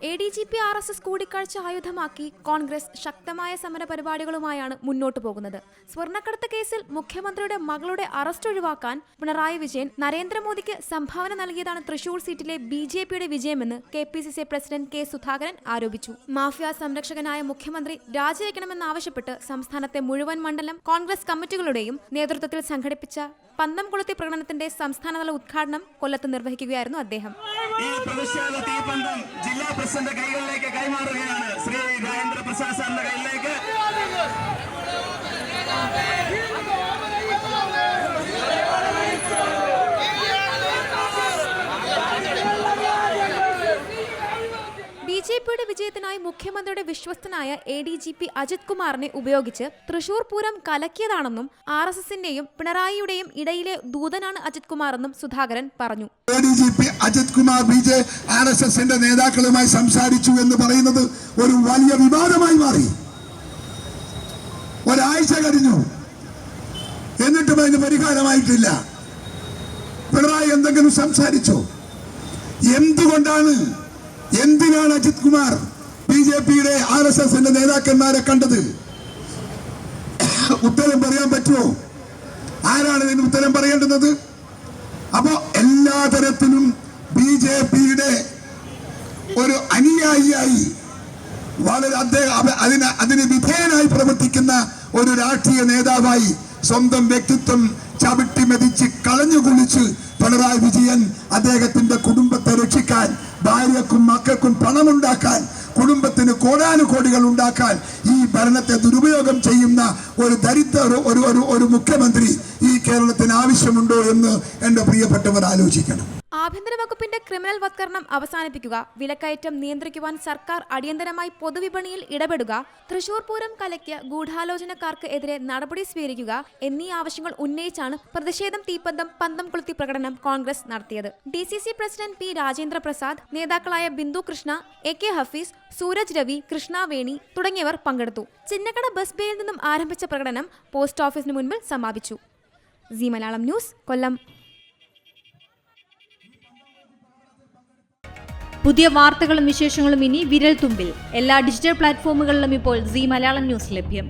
ADGP RSS കൂടിക്കാഴ്ച ആയുധമാക്കി കോൺഗ്രസ് ശക്തമായ സമര പരിപാടികളുമായാണ് മുന്നോട്ടു പോകുന്നത്. സ്വർണ്ണക്കടത്ത് കേസിൽ മുഖ്യമന്ത്രിയുടെ മകളുടെ അറസ്റ്റ് ഒഴിവാക്കാൻ പിണറായി വിജയൻ നരേന്ദ്രമോദിക്ക് സംഭാവന നൽകിയതാണ് തൃശൂർ സീറ്റിലെ BJPയുടെ വിജയമെന്ന് KPCC പ്രസിഡന്റ് K. സുധാകരൻ ആരോപിച്ചു. മാഫിയ സംരക്ഷകനായ മുഖ്യമന്ത്രി രാജിവെക്കണമെന്നാവശ്യപ്പെട്ട് സംസ്ഥാനത്തെ മുഴുവൻ മണ്ഡലം കോൺഗ്രസ് കമ്മിറ്റികളുടെയും നേതൃത്വത്തിൽ സംഘടിപ്പിച്ച പന്തംകൊളുത്തി പ്രകടനത്തിന്റെ സംസ്ഥാനതല ഉദ്ഘാടനം കൊല്ലത്ത് നിർവഹിക്കുകയായിരുന്നു അദ്ദേഹം. ഈ പ്രതിഷേധ തീപന്തം ജില്ലാ പ്രസിഡന്റ് കൈകളിലേക്ക് കൈമാറുകയാണ്. ശ്രീ രാജേന്ദ്ര പ്രസാദ് സാറിന്റെ കയ്യിലേക്ക്. BJPയുടെ വിജയത്തിനായി മുഖ്യമന്ത്രിയുടെ വിശ്വസ്തനായ ADGP അജിത് കുമാറിനെ ഉപയോഗിച്ച് തൃശൂർ പൂരം കലക്കിയതാണെന്നും RSSന്റെയും പിണറായിയുടെയും ഇടയിലെ ദൂതനാണ് അജിത് കുമാറെന്നും സുധാകരൻ പറഞ്ഞു. ADGP അജിത് കുമാർ RSSന്റെ നേതാക്കളുമായി സംസാരിച്ചു എന്ന് പറയുന്നത് ഒരു വലിയ വിവാദമായി മാറി. ഒരാഴ്ച കഴിഞ്ഞു, എന്നിട്ടും അതിന് പരിഹാരമായിട്ടില്ല. പിണറായി എന്തെങ്കിലും സംസാരിച്ചോ? എന്തിനാണ് അജിത് കുമാർ BJPയുടെ RSSന്റെ നേതാക്കന്മാരെ കണ്ടത്? ഉത്തരം പറയാൻ പറ്റുമോ? ആരാണ് ഇതിന് ഉത്തരം പറയേണ്ടുന്നത്? അപ്പോ എല്ലാ തരത്തിലും BJPയുടെ ഒരു അനുയായിയായി വളരെ അതിന് വിധേയനായി പ്രവർത്തിക്കുന്ന ഒരു രാഷ്ട്രീയ നേതാവായി സ്വന്തം വ്യക്തിത്വം ചവിട്ടി മെതിച്ച് കളഞ്ഞു കുളിച്ച് പിണറായി വിജയൻ അദ്ദേഹത്തിന്റെ കുടുംബത്തെ രക്ഷിക്കാൻ, ഭാര്യക്കും മക്കൾക്കും പണമുണ്ടാക്കാൻ, കുടുംബത്തിന് കോടാനുകോടികൾ ഉണ്ടാക്കാൻ ഈ ഭരണത്തെ ദുരുപയോഗം ചെയ്യുന്ന ഒരു ദരിദ്ര ഒരു മുഖ്യമന്ത്രി ഈ കേരളത്തിന് ആവശ്യമുണ്ടോ എന്ന് എന്റെ പ്രിയപ്പെട്ടവർ ആലോചിക്കണം. ആഭ്യന്തര വകുപ്പിന്റെ ക്രിമിനൽ വത്കരണം അവസാനിപ്പിക്കുക, വിലക്കയറ്റം നിയന്ത്രിക്കുവാൻ സർക്കാർ അടിയന്തരമായി പൊതുവിപണിയിൽ ഇടപെടുക, തൃശൂർ പൂരം കലക്കിയ ഗൂഢാലോചനക്കാർക്ക് എതിരെ നടപടി സ്വീകരിക്കുക എന്നീ ആവശ്യങ്ങൾ ഉന്നയിച്ചാണ് പ്രതിഷേധം തീപ്പന്തം പന്തംകൊളുത്തി പ്രകടനം കോൺഗ്രസ് നടത്തിയത്. DCC president P. Rajendra Prasad, നേതാക്കളായ ബിന്ദു കൃഷ്ണ, AK ഹഫീസ്, സൂരജ് രവി, കൃഷ്ണ വേണി തുടങ്ങിയവർ പങ്കെടുത്തു. ചിന്നക്കട ബസ് ബേയിൽ നിന്നും ആരംഭിച്ച പ്രകടനം പോസ്റ്റ് ഓഫീസിന് മുൻപിൽ സമാപിച്ചു. സി മലയാളം ന്യൂസ്, കൊല്ലം. പുതിയ വാർത്തകളും വിശേഷങ്ങളും ഇനി വിരൽ തുമ്പിൽ. എല്ലാ ഡിജിറ്റൽ പ്ലാറ്റ്ഫോമുകളിലും ഇപ്പോൾ സി മലയാളം ന്യൂസ് ലഭ്യം.